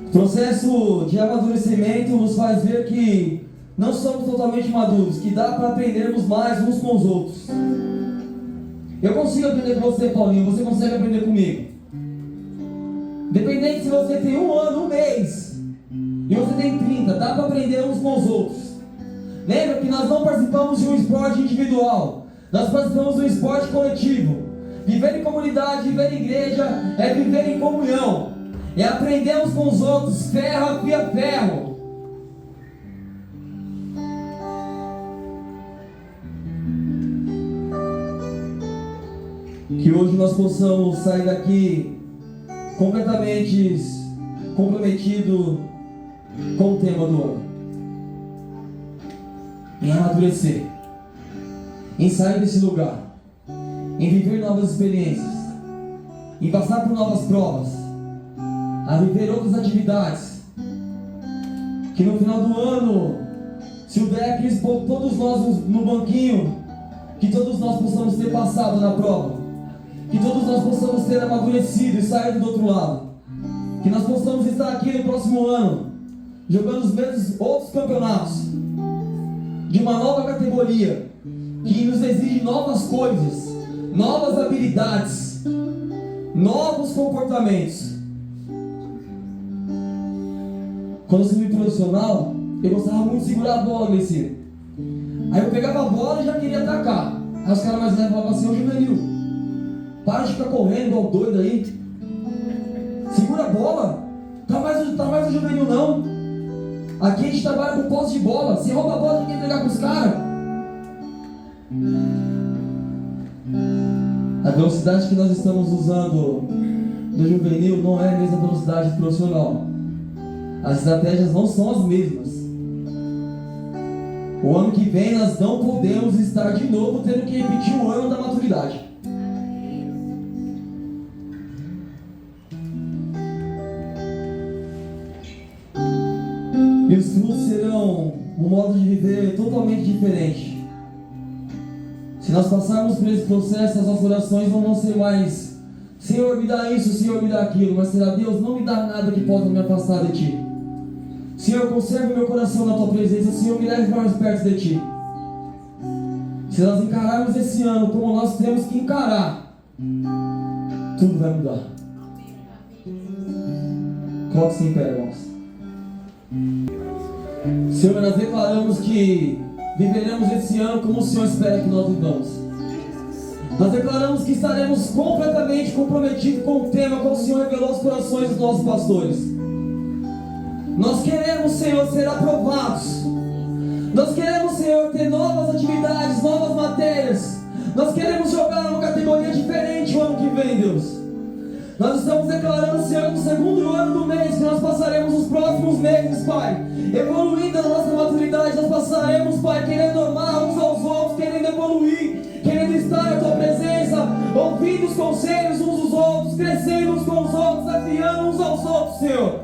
Speaker 1: O processo de amadurecimento nos faz ver que não somos totalmente maduros, que dá para aprendermos mais uns com os outros. Eu consigo aprender com você, Paulinho, você consegue aprender comigo. Dependente se você tem 1 ano, 1 mês, e você tem 30, dá para aprender uns com os outros. Lembra que nós não participamos de um esporte individual, nós participamos de um esporte coletivo. Viver em comunidade, viver em igreja, é viver em comunhão, é aprender uns com os outros, ferro afia ferro. Que hoje nós possamos sair daqui completamente comprometido com o tema do ano, em amadurecer, em sair desse lugar, em viver novas experiências, em passar por novas provas, a viver outras atividades, que no final do ano, se o Decris pôr todos nós no banquinho, que todos nós possamos ter passado na prova, que todos nós possamos ter amadurecido e saído do outro lado, que nós possamos estar aqui no próximo ano, jogando os mesmos outros campeonatos, de uma nova categoria, que nos exige novas coisas, novas habilidades, novos comportamentos. Quando eu fui profissional, eu gostava muito de segurar a bola, Messias. Aí eu pegava a bola e já queria atacar. Aí os caras mais velhos falavam assim, ô juvenil, para de ficar correndo igual doido aí. Segura a bola. Tá mais o juvenil não. Aqui a gente trabalha com posse de bola. Se rouba a bola, tem que entregar pros caras. A velocidade que nós estamos usando no juvenil não é a mesma velocidade do profissional. As estratégias não são as mesmas. O ano que vem nós não podemos estar de novo tendo que repetir o ano da maturidade. E os frutos serão um modo de viver totalmente diferente. Se nós passarmos por esse processo, as nossas orações não vão ser mais Senhor, me dá isso, Senhor, me dá aquilo, mas será Deus, não me dá nada que possa me afastar de Ti. Senhor, conserve meu coração na Tua presença, Senhor, me leve mais perto de Ti. Se nós encararmos esse ano como nós temos que encarar, tudo vai mudar. Coloque-se em pé, irmãos. Senhor, nós declaramos que viveremos esse ano como o Senhor espera que nós vivamos. Nós declaramos que estaremos completamente comprometidos com o tema que o Senhor revelou aos corações dos nossos pastores. Nós queremos, Senhor, ser aprovados. Nós queremos, Senhor, ter novas atividades, novas matérias. Nós queremos jogar numa categoria diferente o ano que vem, Deus. Nós estamos declarando, Senhor, no segundo ano do mês, que nós passaremos os próximos meses, Pai, evoluindo na nossa maturidade. Nós passaremos, Pai, querendo amar uns aos outros, querendo evoluir, querendo estar na Tua presença, ouvindo os conselhos uns dos outros, crescendo uns com os outros, desafiando uns aos outros, Senhor.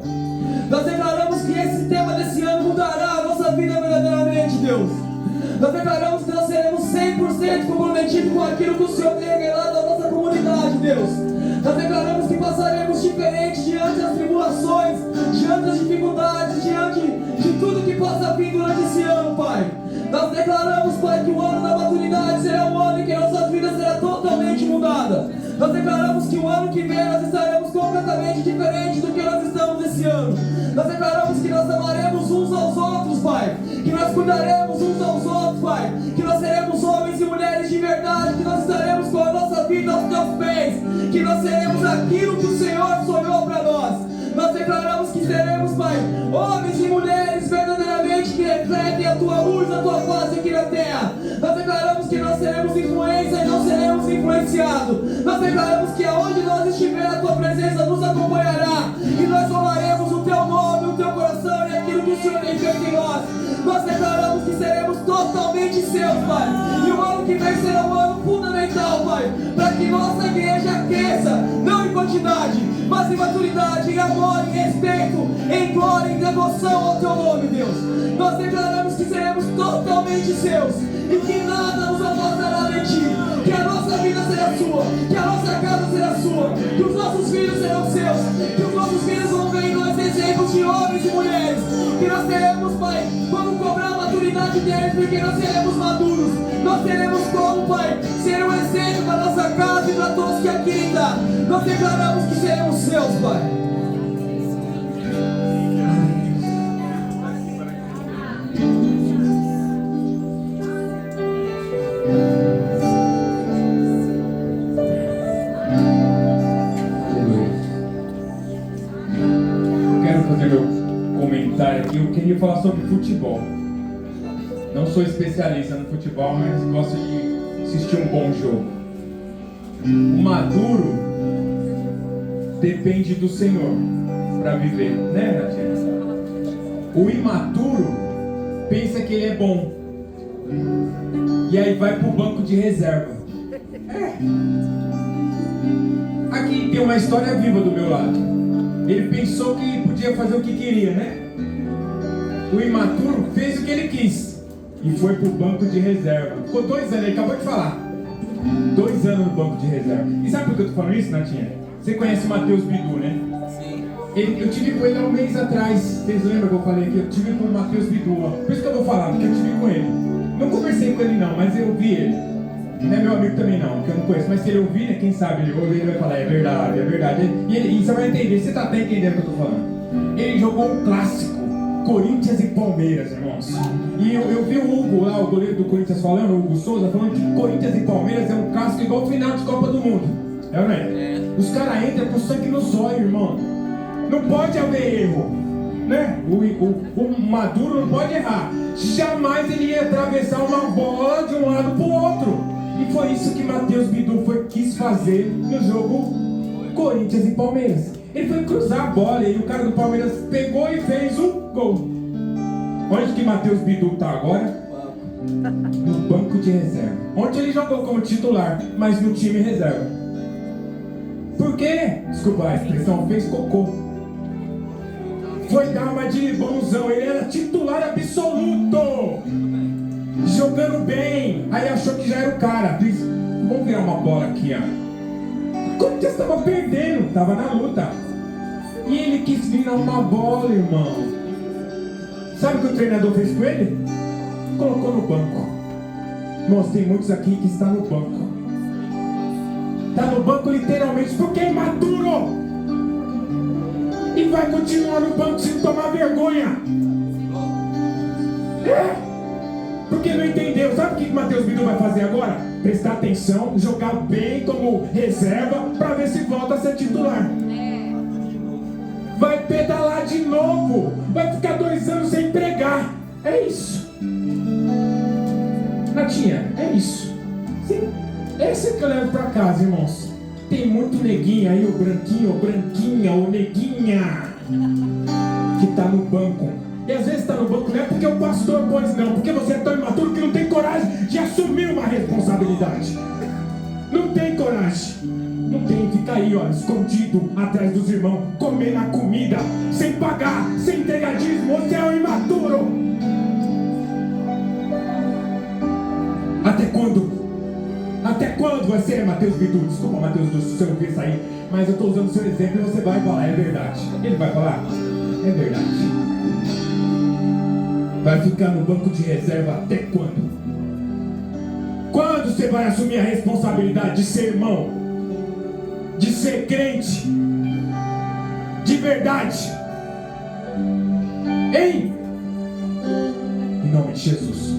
Speaker 1: Nós declaramos que esse tema desse ano mudará a nossa vida verdadeiramente, Deus. Nós declaramos que nós seremos 100% comprometidos com aquilo que o Senhor tem revelado à nossa comunidade, Deus. Nós declaramos que passaremos diferente diante das tribulações, diante das dificuldades, diante abençoada. Nós declaramos que o ano que vem nós estaremos completamente diferente do que nós estamos esse ano. Nós declaramos que nós amaremos uns aos outros, Pai. Que nós cuidaremos uns aos outros, Pai. Que nós seremos homens e mulheres de verdade. Que nós estaremos com a nossa vida aos teus pés. Que nós seremos aquilo que o Senhor sonhou para nós. Nós declaramos que seremos, Pai, homens e mulheres verdadeiramente que refletem a tua luz, a tua face aqui na terra. Nós declaramos que nós seremos influência e não seremos influenciados. Nós declaramos que aonde nós estiver, a tua presença nos acompanhará. E nós honraremos o teu nome, o teu coração e aquilo que o Senhor tem feito em nós. Nós declaramos que seremos totalmente seus, Pai. E o ano que vem será um ano fundamental, Pai, para que nossa igreja cresça, não em quantidade, mas em maturidade, em amor, em respeito, em glória, em devoção ao teu nome, Deus. Nós declaramos que seremos totalmente seus e que nada nos afastará de ti. Que a nossa vida será sua, que a nossa casa será sua, que os nossos filhos serão seus, que os nossos filhos vão ver em nós exemplos de homens e mulheres, que nós teremos, Pai, como cobrar a maturidade deles, porque nós seremos maduros. Nós teremos como, Pai, ser um exemplo para nossa casa e para todos que aqui estão. Nós declaramos que seremos seus, Pai.
Speaker 5: Aqui, eu queria falar sobre futebol. Não sou especialista no futebol, mas gosto de assistir um bom jogo. O maduro depende do Senhor para viver, né, Natia? O imaturo pensa que ele é bom e aí vai pro banco de reserva. Aqui tem uma história viva do meu lado. Ele pensou que podia fazer o que queria, né? O imaturo fez o que ele quis e foi pro banco de reserva. Ficou 2 anos, ele acabou de falar. 2 anos no banco de reserva. E sabe por que eu tô falando isso, Natinha? Você conhece o Matheus Bidu, né?
Speaker 4: Sim.
Speaker 5: Eu tive com ele há um mês atrás. Vocês lembram que eu falei aqui? Eu tive com o Matheus Bidu. Por isso que eu vou falar, porque eu tive com ele. Não conversei com ele não, mas eu vi ele. Não é meu amigo também não, que eu não conheço. Mas se ele ouvir, né, quem sabe ele ouvir, ele vai falar, é verdade, é verdade. E você vai entender, você tá até entendendo o que eu tô falando. Ele jogou um clássico. Corinthians e Palmeiras, irmãos. E eu vi o Hugo lá, o goleiro do Corinthians falando, o Hugo Souza, falando que Corinthians e Palmeiras é um clássico igual o final de Copa do Mundo. É ou não é? Os caras entram com sangue no zóio, irmão. Não pode haver erro, né? O maduro não pode errar. Jamais ele ia atravessar uma bola de um lado pro outro. E foi isso que Matheus Bidu quis fazer no jogo Corinthians e Palmeiras. Ele foi cruzar a bola e o cara do Palmeiras pegou e fez um gol. Onde que Matheus Bidu está agora? No banco de reserva. Onde ele jogou como titular, mas no time reserva. Por quê? Desculpa a expressão, fez cocô. Foi dar uma de bonzão, ele era titular absoluto. Jogando bem. Aí achou que já era o cara. Diz, vamos virar uma bola aqui, ó. O Corinthians estava perdendo, estava na luta. E ele quis virar uma bola, irmão. Sabe o que o treinador fez com ele? Colocou no banco. Nós tem muitos aqui que estão no banco. Está no banco literalmente porque é imaturo. E vai continuar no banco sem tomar vergonha. Porque não entendeu. Sabe o que o Matheus Bidu vai fazer agora? Prestar atenção, jogar bem como reserva para ver se volta a ser titular. Vai pedalar de novo. Vai ficar 2 anos sem pregar. É isso. Natinha, é isso. Sim. Esse é que eu levo pra casa, irmãos. Tem muito neguinho aí, o branquinho, ou branquinha, ou neguinha, que tá no banco. E às vezes tá no banco não é porque o pastor pôs, não. Porque você é tão imaturo que não tem coragem de assumir uma responsabilidade. Não tem coragem. Não tem, fica aí, ó, escondido atrás dos irmãos, comendo a comida, sem pagar, sem entregadismo. Você é um imaturo. Até quando? Até quando vai ser, Matheus Bidu? Desculpa, Matheus, se você não quer sair, mas eu estou usando o seu exemplo e você vai falar, é verdade. Ele vai falar, é verdade. Vai ficar no banco de reserva até quando? Quando você vai assumir a responsabilidade de ser irmão? de ser crente de verdade. Ei! Em nome de Jesus,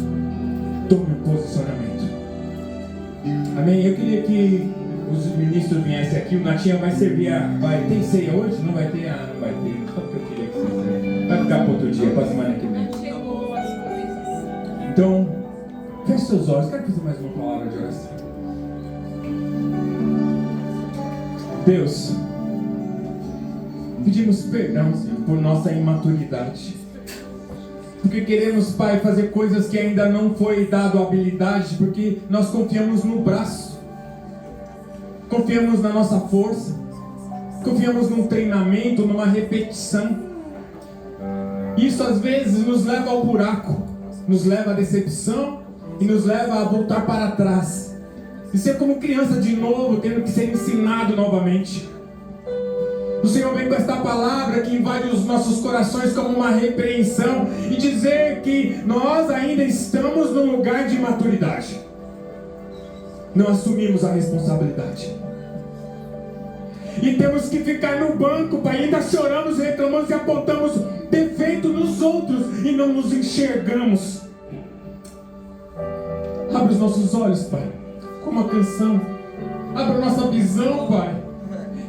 Speaker 5: tome um posicionamento. Amém? Eu queria que os ministros viessem aqui. O Natinha vai servir vai ter ceia hoje? Não vai ter? Não vai ter. Só porque eu queria que vocês... Vai ficar para outro dia, para a semana que vem.
Speaker 2: Chegou as coisas.
Speaker 5: Então, feche seus olhos. Quero fazer mais uma palavra de oração. Deus, pedimos perdão, Senhor, por nossa imaturidade. Porque queremos, Pai, fazer coisas que ainda não foi dado habilidade, porque nós confiamos no braço, confiamos na nossa força, confiamos num treinamento, numa repetição. Isso às vezes nos leva ao buraco, nos leva à decepção e nos leva a voltar para trás. E ser como criança de novo, tendo que ser ensinado novamente. O Senhor vem com esta palavra que invade os nossos corações como uma repreensão e dizer que nós ainda estamos num lugar de maturidade. Não assumimos a responsabilidade. E temos que ficar no banco, Pai. Ainda choramos, reclamamos e apontamos defeito nos outros e não nos enxergamos. Abre os nossos olhos, Pai, como a canção. Abra a nossa visão, Pai.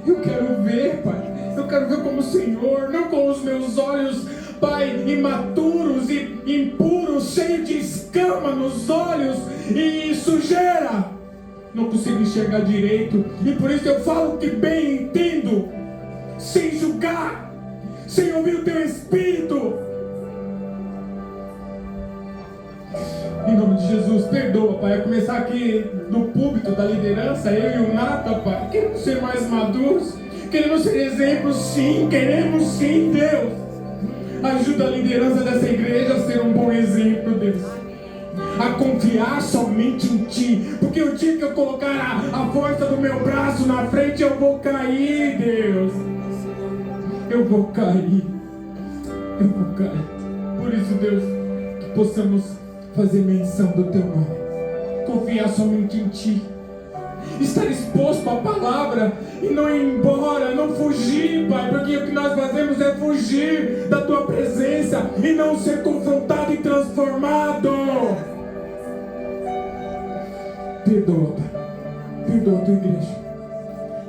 Speaker 5: Eu quero ver, Pai. Eu quero ver como o Senhor, não com os meus olhos, Pai, imaturos e impuros, cheios de escama nos olhos e sujeira. Não consigo enxergar direito. E por isso eu falo que bem entendo, sem julgar, sem ouvir o Teu Espírito. Em nome de Jesus, perdoa, Pai. A começar aqui no púlpito da liderança, eu e o Nata, Pai. Queremos ser mais maduros, queremos ser exemplos, sim. Queremos sim, Deus. Ajuda a liderança dessa igreja a ser um bom exemplo, Deus. A confiar somente em Ti. Porque o dia que eu colocar a força do meu braço na frente, eu vou cair, Deus. Eu vou cair. Eu vou cair. Por isso, Deus, que possamos fazer menção do Teu nome, confiar somente em Ti, estar exposto à palavra e não ir embora, não fugir, Pai, porque o que nós fazemos é fugir da Tua presença e não ser confrontado e transformado. Perdoa, Pai, perdoa a Tua igreja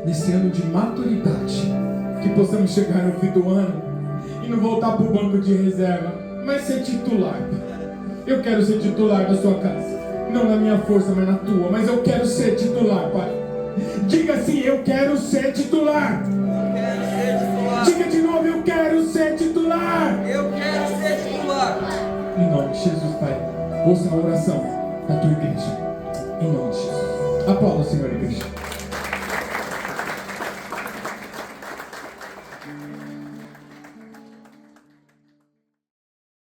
Speaker 5: nesse ano de maturidade, que possamos chegar no fim do ano e não voltar para o banco de reserva, mas ser titular, Pai. Eu quero ser titular da Sua casa. Não na minha força, mas na Tua. Mas eu quero ser titular, Pai. Diga assim, eu quero ser titular. Diga de novo, eu quero ser titular.
Speaker 4: Eu quero ser titular.
Speaker 5: Em nome de Jesus, Pai. Ouça a oração da Tua igreja. Em nome de Jesus. Aplauda, Senhor, igreja.